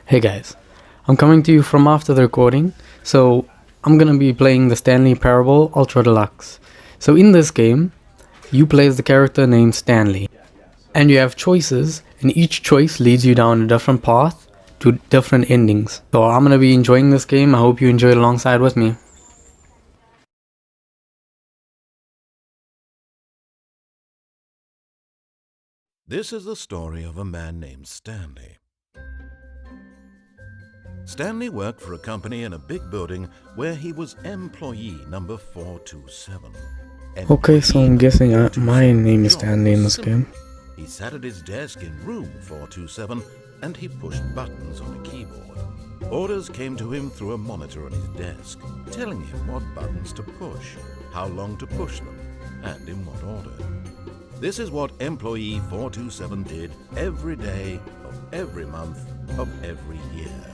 Hey guys, I'm coming to you from after the recording, so I'm gonna be playing the Stanley Parable Ultra Deluxe. So in this game, you play as the character named Stanley, and you have choices, and each choice leads you down a different path to different endings. So I'm gonna be enjoying this game. I hope you enjoy it alongside with me. This is the story of a man named Stanley. Stanley worked for a company in a big building where he was employee number 427. Okay, so I'm guessing my name is Stanley in this game. He sat at his desk in room 427 and he pushed buttons on a keyboard. Orders came to him through a monitor on his desk, telling him what buttons to push, how long to push them, and in what order. This is what employee 427 did every day of every month of every year.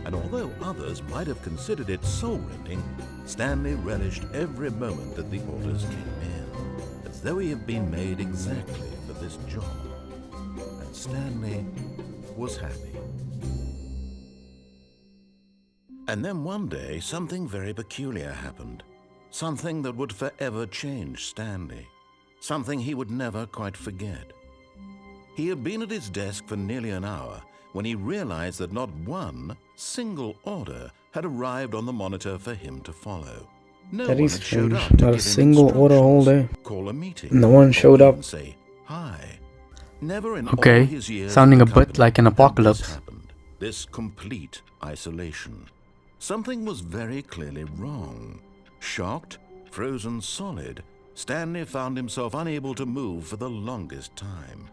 And although others might have considered it soul-rending, Stanley relished every moment that the orders came in, as though he had been made exactly for this job. And Stanley was happy. And then one day, something very peculiar happened. Something that would forever change Stanley. Something he would never quite forget. He had been at his desk for nearly an hour when he realized that not one single order had arrived on the monitor for him to follow. No That one is had showed strange. up to Not a give him single order all day. call a meeting. No one showed or up. even say hi. Never in Okay, all his years sounding at a the bit company like an had apocalypse. This happened. This complete isolation. Something was very clearly wrong. Shocked, frozen solid, Stanley found himself unable to move for the longest time.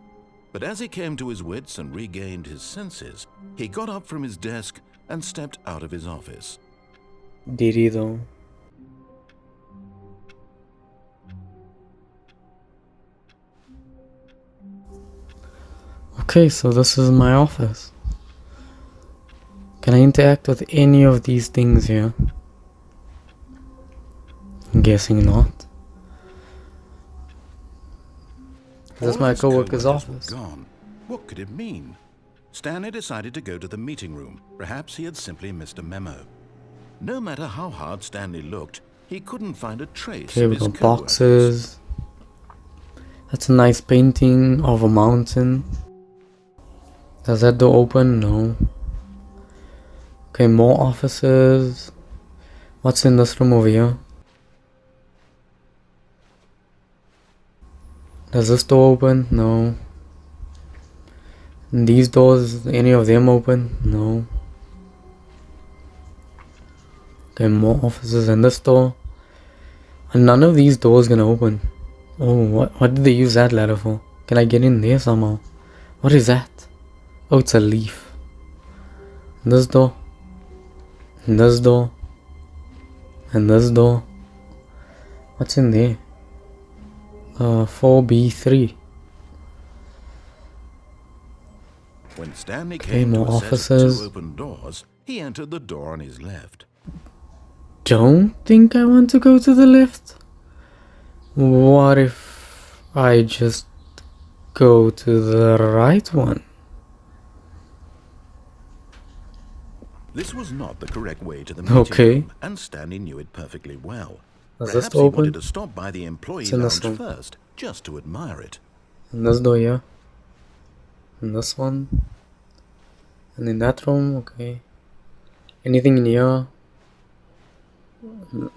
But as he came to his wits and regained his senses, he got up from his desk and stepped out of his office. Did he though? Okay, so this is my office. Can I interact with any of these things here? I'm guessing not. This is my co-worker's office. Gone. What could it mean? Stanley decided to go to the meeting room. Perhaps he had simply missed a memo. No matter how hard Stanley looked, he couldn't find a trace Okay, of we his got coworkers. boxes. That's a nice painting of a mountain. Does that door open? No. Okay, more offices. What's in this room over here? Does this door open? No. And these doors, any of them open? No. Okay, more offices and this door. And none of these doors gonna open. Oh, what did they use that ladder for? Can I get in there somehow? What is that? Oh, it's a leaf. And this door. And this door. And this door. What's in there? 4B3. When Stanley Okay, came more to a set of offices. 2 open doors, he entered the door on his left. Don't think I want to go to the left. What if I just go to the right one? This was not the correct way to the meeting room, and Stanley knew it perfectly well. Is Perhaps this he open? wanted to stop by the employee It's in this lounge one. first, just to admire it. And this door here. And this one. And in that room, okay. Anything in here?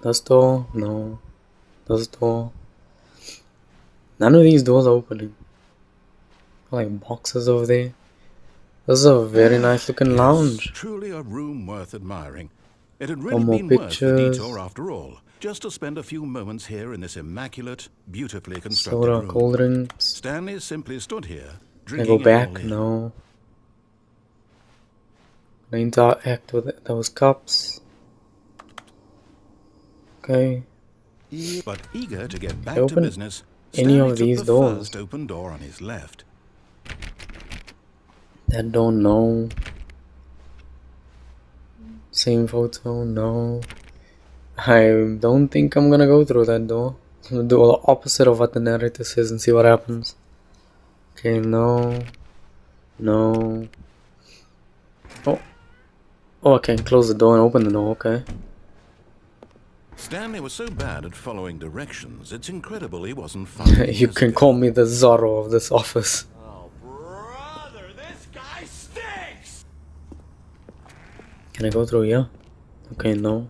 This door? No. This door? None of these doors are opening. Like boxes over there. This is a very nice looking lounge. Truly a room worth admiring. It had really One more been worth the pictures. detour after all, just to spend a few moments here in this immaculate, beautifully constructed Soda, room. cold drinks. Stanley simply stood here, Can I drinking go back? it all in. No. Can I interact with those cups? Okay. But eager to get back Can I to open business, any Stanley of took these the doors? first open door on his left. That door, no. Same photo, no. I don't think I'm gonna go through that door. I'm gonna do the opposite of what the narrator says and see what happens. Okay, no. No. Oh, Oh, I can close the door and open the door, okay. Stanley was so bad at following directions, it's incredible he wasn't 5 You years can ago. call me the Zorro of this office. Oh, brother, this guy stinks! Can I go through here? Okay, no.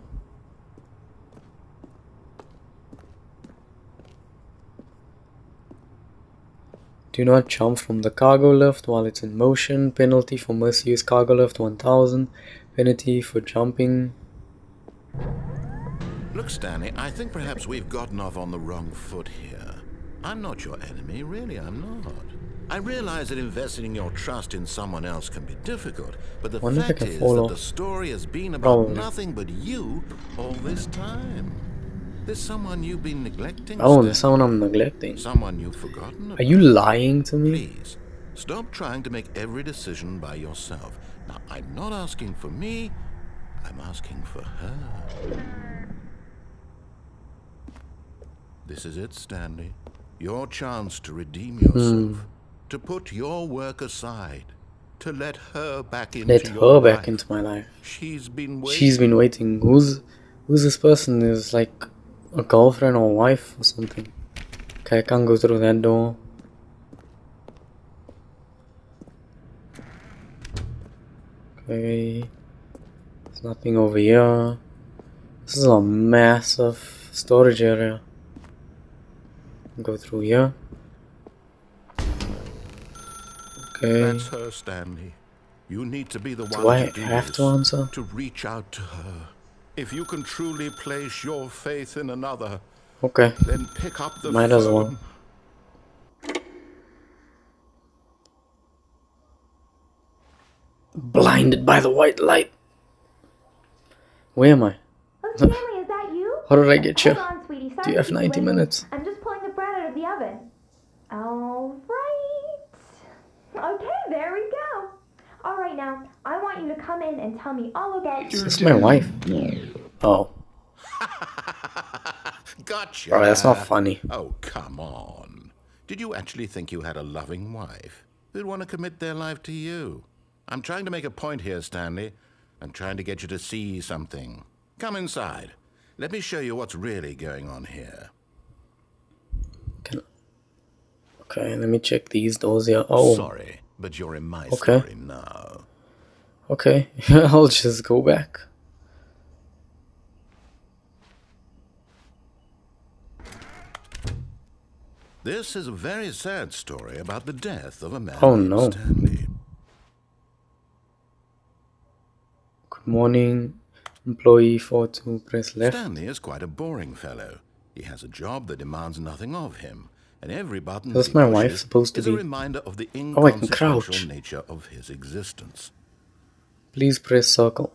Do not jump from the cargo lift while it's in motion. Penalty for misuse cargo lift 1000. Penalty for jumping. Look, Stanley, I think perhaps we've gotten off on the wrong foot here. I'm not your enemy, really, I'm not. I realize that investing your trust in someone else can be difficult, but the Wonder if I fact can is fall that off. the story has been about Probably. nothing but you all this time. There's someone you've been neglecting, Oh, Stanley. there's someone I'm neglecting. Someone you've forgotten about. Are you lying to me? Please, stop trying to make every decision by yourself. Now, I'm not asking for me, I'm asking for her. This is it, Stanley. Your chance to redeem yourself. To put your work aside. To let her back into Let your her life. back into my life. She's been waiting. She's been waiting. Who's this person? Is like a girlfriend or wife or something. Okay, I can't go through that door. Okay. There's nothing over here. This is a massive storage area. Go through here. Okay. That's her, Stanley. You need to be the one Do I to do have this, to answer? to reach out to her. If you can truly place your faith in another, Okay. then pick up the Might phone. as well. Blinded by the white light. Where am I? Oh, Stanley, is that you? How did I get you? Hold on, sweetie. Sorry Do you to have keep 90 waiting. minutes? I'm just pulling the bread out of the oven. All right. Okay, there we go. All right, now, I want you to come in and tell me all about Is this my wife? Oh. Gotcha. Bro, that's not funny. Oh, come on. Did you actually think you had a loving wife who'd want to commit their life to you? I'm trying to make a point here, Stanley. I'm trying to get you to see something. Come inside. Let me show you what's really going on here. Okay, let me check these doors here. Oh. Sorry, but you're in my Okay. story now. Okay, I'll just go back. This is a very sad story about the death of a man Oh, named no. Stanley. Good morning, employee 42, press left. Stanley is quite a boring fellow. He has a job that demands nothing of him, and every button That's that he my wife pushes supposed to is a be. reminder of the Oh, I can crouch. inconsequential nature of his existence. Please press circle.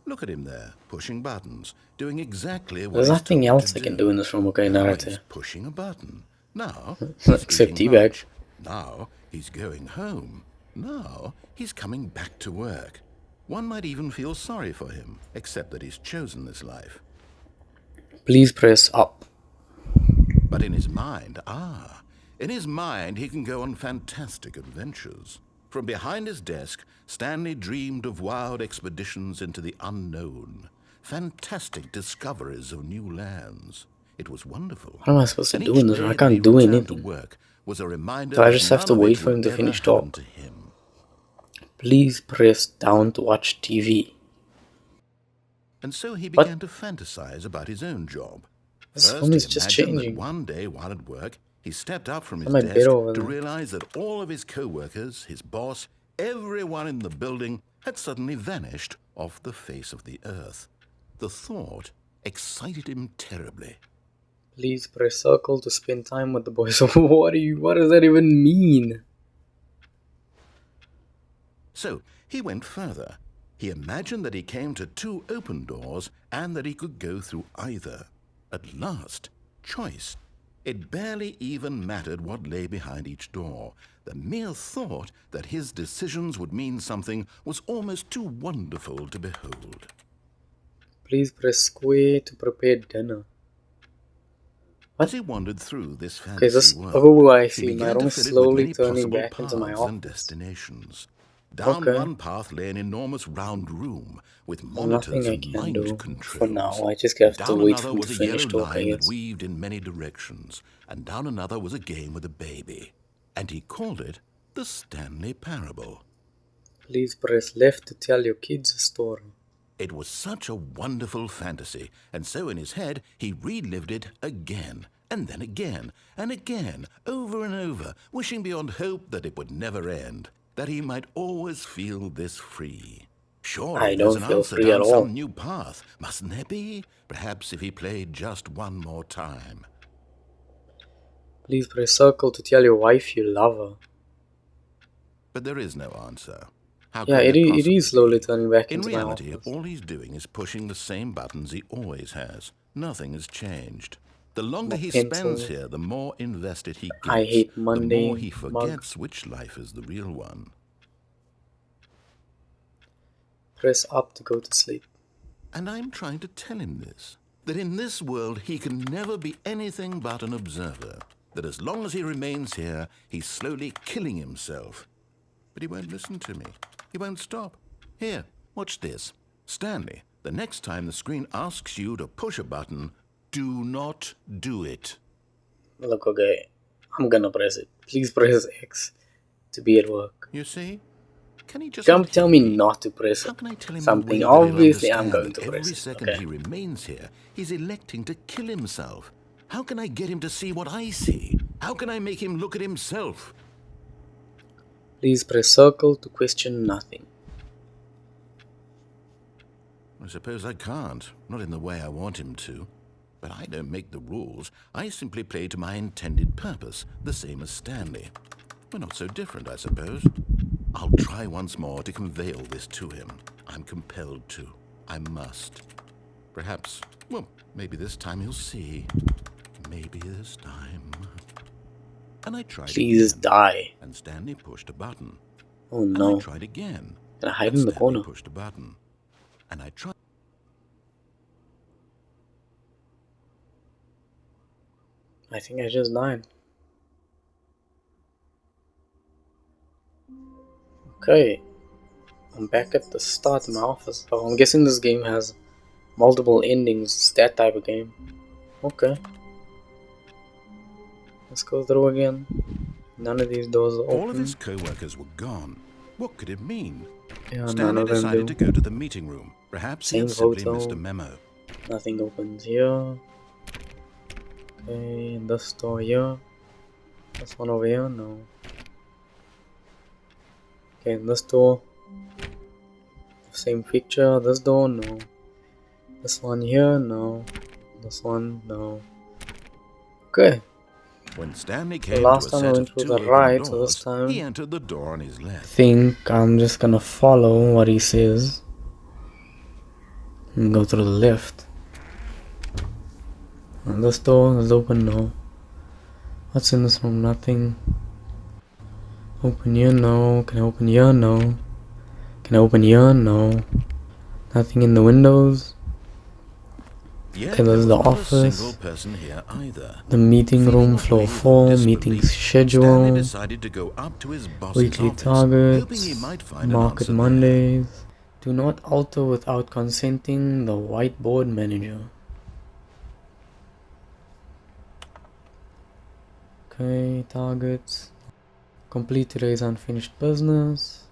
Look at him there, pushing buttons, doing exactly what There's he's nothing told else to I can do in this room, okay, Now narrative. he's pushing a button. Now Except he's eating teabag. lunch. Now he's going home. Now he's coming back to work. One might even feel sorry for him, except that he's chosen this life. Please press up. But in his mind, in his mind he can go on fantastic adventures. From behind his desk, Stanley dreamed of wild expeditions into the unknown, fantastic discoveries of new lands. It was wonderful. What am I supposed to And do each in this day room? I that he can't do returned anything. to work was a reminder So I that just have to none of wait it for him would to ever finish happen talk. to him. Please press down to watch TV. And so he What? began to fantasize about his own job. This First, phone he is just imagined that changing. one day while at work, he stepped up from his my bed desk over to there. realize that all of his co-workers, his boss, everyone in the building had suddenly vanished off the face of the earth. The thought excited him terribly. Please press circle to spend time with the boys. What does that even mean? So he went further. He imagined that he came to two open doors and that he could go through either. At last, choice. It barely even mattered what lay behind each door. The mere thought that his decisions would mean something was almost too wonderful to behold. Please press square to prepare dinner. As he wandered through this Okay, fantasy world, I he see. My began room to is fill it with slowly many turning possible back into my paths and office. destinations. Down Okay. one path lay an enormous round room with There's nothing monitors I and can mind do for controls. now. I just have to Down wait for another him was to a finish yellow talk, I line that guess. weaved in many directions, and down another was a game with a baby. And he called it the Stanley Parable. Please press left to tell your kids a story. It was such a wonderful fantasy, and so in his head he relived it again, and then again, and again, over and over, wishing beyond hope that it would never end, that he might always feel this free. Surely I there's don't an feel answer free at down all. some new path, mustn't there be? Perhaps if he played just one more time. Please press circle to tell your wife you love her. But there is no answer. How Yeah, could there it possibly is slowly be? turning back In into my reality, office. all he's doing is pushing the same buttons he always has. Nothing has changed. The longer My he pencil. spends here, the more invested he I gets. hate The Monday more he mug. forgets which life is the real one. Press up to go to sleep. And I'm trying to tell him this, that in this world he can never be anything but an observer, that as long as he remains here, he's slowly killing himself. But he won't listen to me. He won't stop. Here, watch this. Stanley, the next time the screen asks you to push a button, do not do it. Look, okay, I'm gonna press it. Please press X to be at work. You see? Can he just Come not tell hear me me? not to press How can I tell him something. in a way that he'll Obviously, I'm understand going that to press every it. second Okay. he remains here, he's electing to kill himself? How can I get him to see what I see? How can I make him look at himself? Please press circle to question nothing. I suppose I can't, not in the way I want him to. But I don't make the rules. I simply play to my intended purpose, the same as Stanley. We're not so different, I suppose. I'll try once more to convey all this to him. I'm compelled to. I must. Perhaps, well, maybe this time he'll see. Maybe this time. And I tried Please again, die. and Stanley pushed a button. Oh And I no. tried again, Can I hide and in the Stanley corner? pushed a button. And I tried. I think I just died. Okay. I'm back at the start of my office. Oh, I'm guessing this game has multiple endings. It's that type of game. Okay. Let's go through again. None of these doors are All of open. his co-workers were gone. What could it mean? Yeah, none Stanley of them decided do. to go to the meeting room. Perhaps he Same had simply photo. missed a memo. Nothing opens here. Okay, this door here. This one over here? No. Okay, this door. Same picture. This door? No. This one here? No. This one? No. Okay. When Stanley The came last to a time I set went of through two the open right, so this doors, time he entered the door on his I left. think I'm just gonna follow what he says and go through the left. And this door is open. No. What's in this room? Nothing. Open here? No. Can I open here? No. Can I open here? No. Nothing in the windows. Yet Okay, there there's was the not a office. single person here either. The meeting Feeling room, a floor wave of 4, disbelief, meeting Stanley schedule, decided to go up to his boss's weekly office, hoping targets, he might find an market answer Mondays. Do not alter without consenting the whiteboard manager. Okay, targets. Complete today's unfinished business.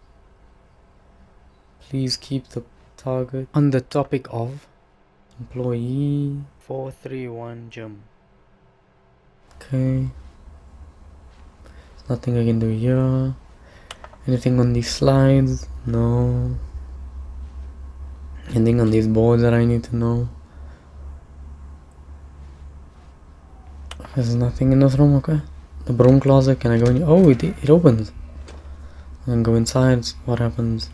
Please keep the target on the topic of employee 431 gym. Okay. There's nothing I can do here. Anything on these slides? No. Anything on these boards that I need to know? There's nothing in this room, okay. The broom closet, can I go in? Oh, it opens. And go inside, what happens?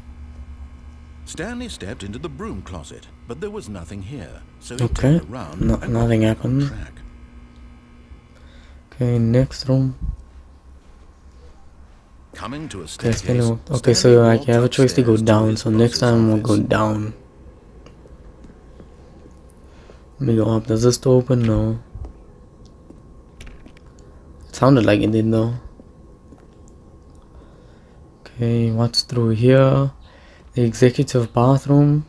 Stanley stepped into the broom closet, but there was nothing here, so he Okay, turned around no, and nothing got back on happened. track. Okay, next room. Coming to a Okay, staircase, okay, so Stanley I walked have a choice to go upstairs to down, his so next boss's time we'll go office. down. Let me go up. Does this door open? No. It sounded like it did though. Okay, Okay, what's through here? The executive bathroom.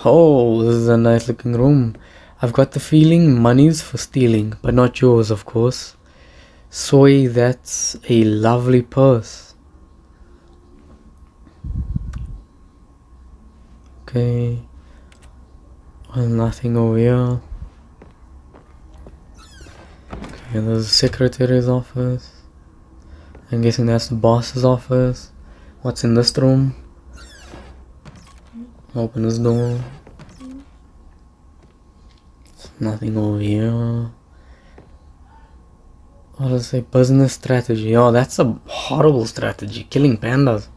Oh, this is a nice looking room. I've got the feeling money's for stealing, but not yours, of course. Soy, that's a lovely purse. Okay. Well, nothing over here. Okay, there's the secretary's office. I'm guessing that's the boss's office. What's in this room? Open this door. Nothing over here. What does it say? Business strategy. Oh, that's a horrible strategy. Killing pandas.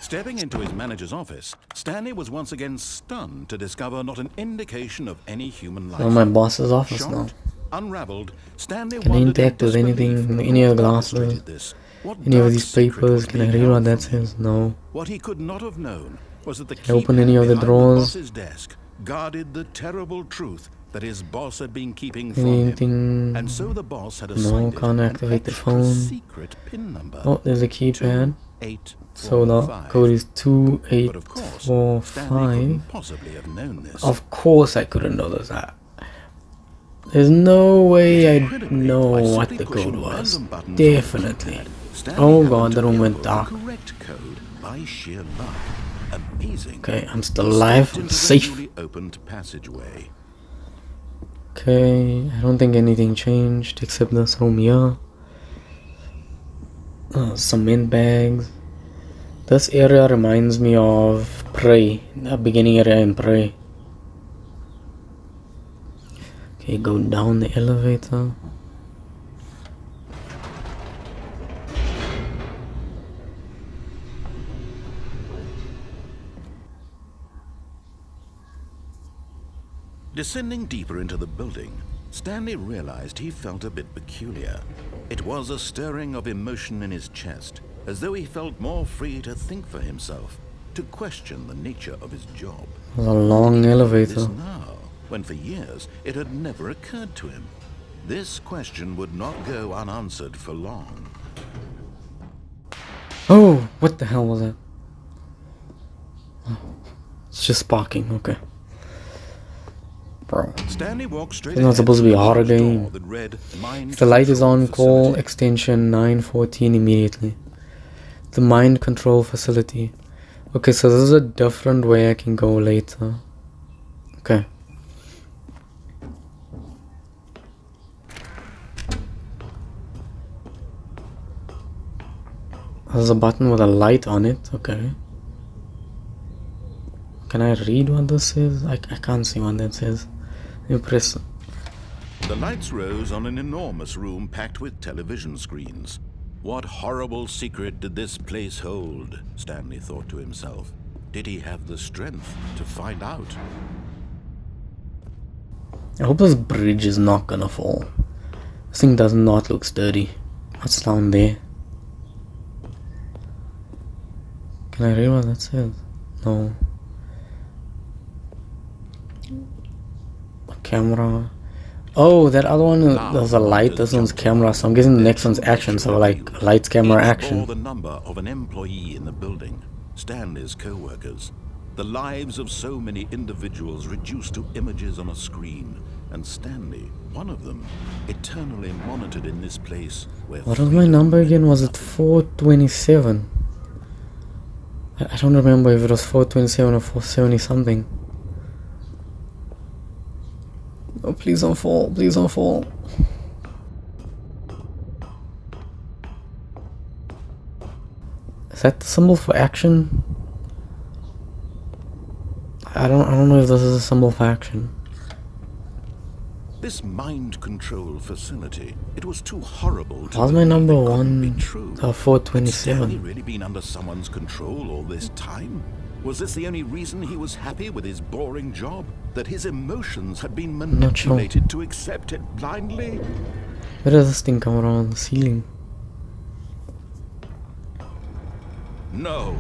Stepping into his manager's office, Stanley was once again stunned to discover not an indication of any human life. Oh, my boss's office now. Unraveled, Stanley Can I interact with anything? Any of the glasses? Any of these papers? Can I read what that says? No. What he could not have known was that the Can I open any of the drawers? boss's desk guarded the terrible truth that his boss had been keeping from Anything? him, and so the boss had No, assigned can't an activate the extra phone. secret pin number. Oh, there's a keypad. 8 So the 5. code is But of course, Stanley 2845. couldn't possibly have known this. Of course I couldn't know that. There's no way I'd know what the code was. Definitely. Oh god, the room went dark. Correct code by sheer luck. Amazing. Okay, I'm still alive. I'm safe. Opened passageway. Okay, I don't think anything changed except this room here. Some mint bags. This area reminds me of Prey, the beginning area in Prey. Okay, go down the elevator. Descending deeper into the building, Stanley realized he felt a bit peculiar. It was a stirring of emotion in his chest, as though he felt more free to think for himself, to question the nature of his job. There's a long elevator. This now, when for years it had never occurred to him. This question would not go unanswered for long. Oh, what the hell was that? Oh, it's just sparking, okay. Bro. Stanley walked straight It's not supposed to be a horror door game. that read, "Mind If the light is on, Control call Facility." extension 914 immediately. The mind control facility. Okay, so this is a different way I can go later. Okay. There's a button with a light on it. Okay. Can I read what this is? I can't see what that says. You press. The lights rose on an enormous room packed with television screens. What horrible secret did this place hold? Stanley thought to himself. Did he have the strength to find out? I hope this bridge is not gonna fall. This thing does not look sturdy. What's down there? Can I read what that says? No. A camera. Oh, that other one, there's a light. This one's camera, so I'm guessing the next one's action. So like lights, camera, Each bore action. the number of an employee in the building, Stanley's co-workers. The lives of so many individuals reduced to images on a screen, and Stanley, one of them, eternally monitored in this place where What was my number again? Was it 427? I don't remember if it was 427 or 470 something. Oh, please don't fall. Please don't fall. Is that the symbol for action? I don't know if this is a symbol for action. This mind control facility, it was too horrible to How's my believe number it couldn't be one? true. Had 427. Stanley really been under someone's control all this time? Was this the only reason he was happy with his boring job? That his emotions had been Not sure. manipulated to accept it blindly? Where does this thing come around the ceiling? No.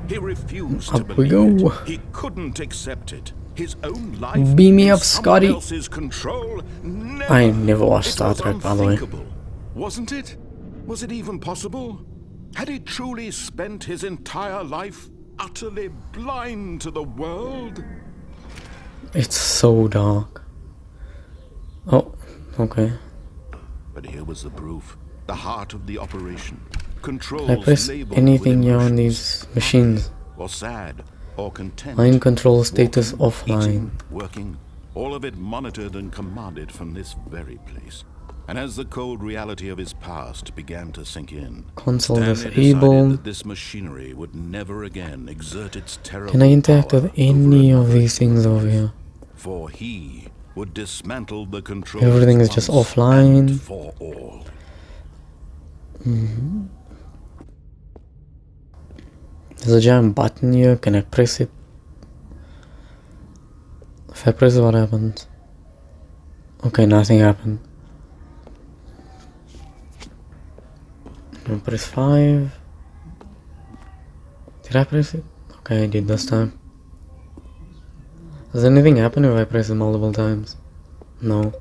He refused to Up we believe go. it. He couldn't accept it. His own life Beam me in up, someone Scotty. else's control? Never. I never watched It Star was Trek, by the way. unthinkable, wasn't it? Was it even possible? Had he truly spent his entire life utterly blind to the world? It's so dark. Oh, okay. But here was the proof, the heart of the operation. Controls I press labeled anything with here on emotions, these machines. or sad, or content. Mind control status Walking, offline. eating, working, all of it monitored and commanded from this very place. And as the cold reality of his past began to sink in, Console Stanley decided disabled. that this machinery would never again exert its terrible Can I interact power with any over of another these things human over life. here? For he would dismantle the controls Everything is just once offline. and for all. There's a giant button here. Can I press it? If I press it, what happens? Okay, nothing happened. I'll press 5. Did I press it? Okay, I did this time. Does anything happen if I press it multiple times? No.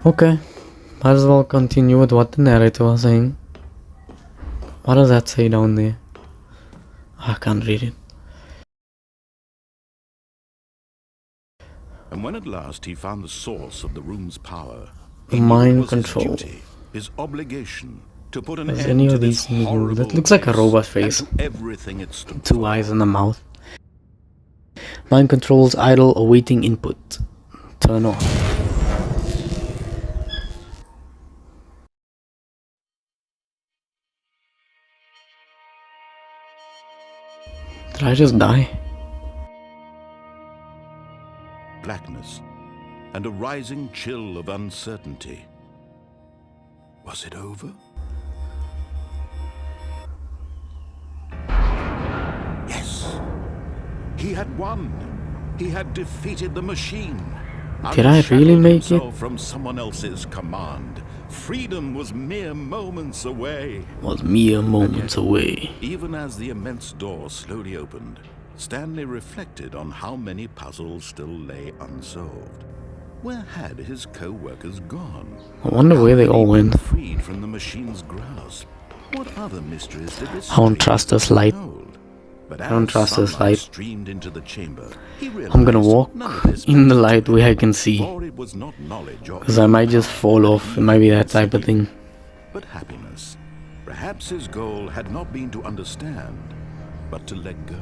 Okay. Might as well continue with what the narrator was saying. What does that say down there? I can't read it. And when at last he found the source of the room's power, The he knew it mind was control. his duty, his obligation, to put an Does end any to of this these things move? horrible That looks like a place robot and face. to everything it stood 2 for. eyes in the mouth. Mind controls idle awaiting input. Turn off. Did I just die? Blackness and a rising chill of uncertainty. Was it over? Yes. He had won. He had defeated the machine. Did I really Unshackled make it? himself from someone else's command. Freedom was mere moments away. Was mere moments away. Even as the immense door slowly opened, Stanley reflected on how many puzzles still lay unsolved. Where had his co-workers gone? I wonder where they all went. Freed from the machine's grasp. What other mysteries did this I don't trust this light. hold? But I don't as trust this sunlight light. streamed into the chamber, he I'm gonna realized walk none of this in the mattered, light where I can see. for it was not knowledge or Because I might just fall off. It might be that type of thing. but happiness. Perhaps his goal had not been to understand, but to let go.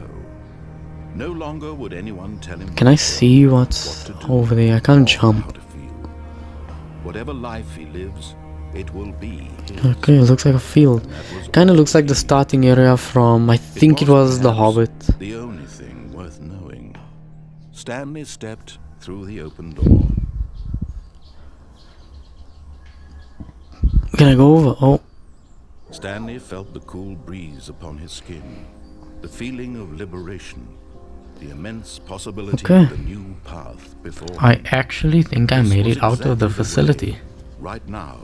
No longer would anyone tell him Can I what to see do, what's what to do, over there? I can't or how jump. to feel. Whatever life he lives, it will be his. Okay, it looks like a field. Kinda looks like the starting area from, I think it was The perhaps Hobbit. The only thing worth knowing. Stanley stepped through the open door. Can I go over? Oh, Stanley felt the cool breeze upon his skin, the feeling of liberation, the immense possibility Okay. of the new path before I him. actually think I This made was it out of the exactly way, facility. right now,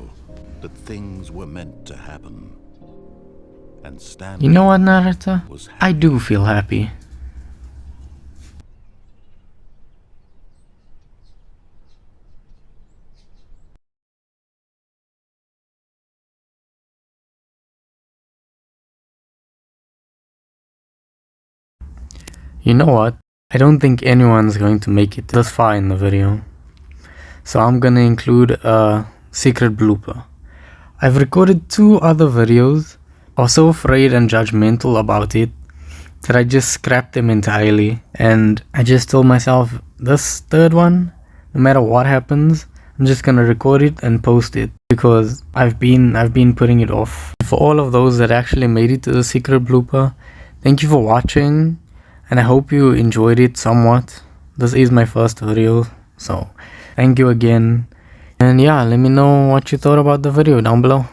that things were meant to happen. And Stanley You know what, narrator? was happy. I do feel happy. You know what? I don't think anyone's going to make it this far in the video. So I'm gonna include a secret blooper. I've recorded 2 other videos. I was so afraid and judgmental about it that I just scrapped them entirely. And I just told myself, this third one, no matter what happens, I'm just gonna record it and post it. Because I've been putting it off. For all of those that actually made it to the secret blooper, thank you for watching. And I hope you enjoyed it somewhat. This is my first video, so thank you again. And yeah, let me know what you thought about the video down below.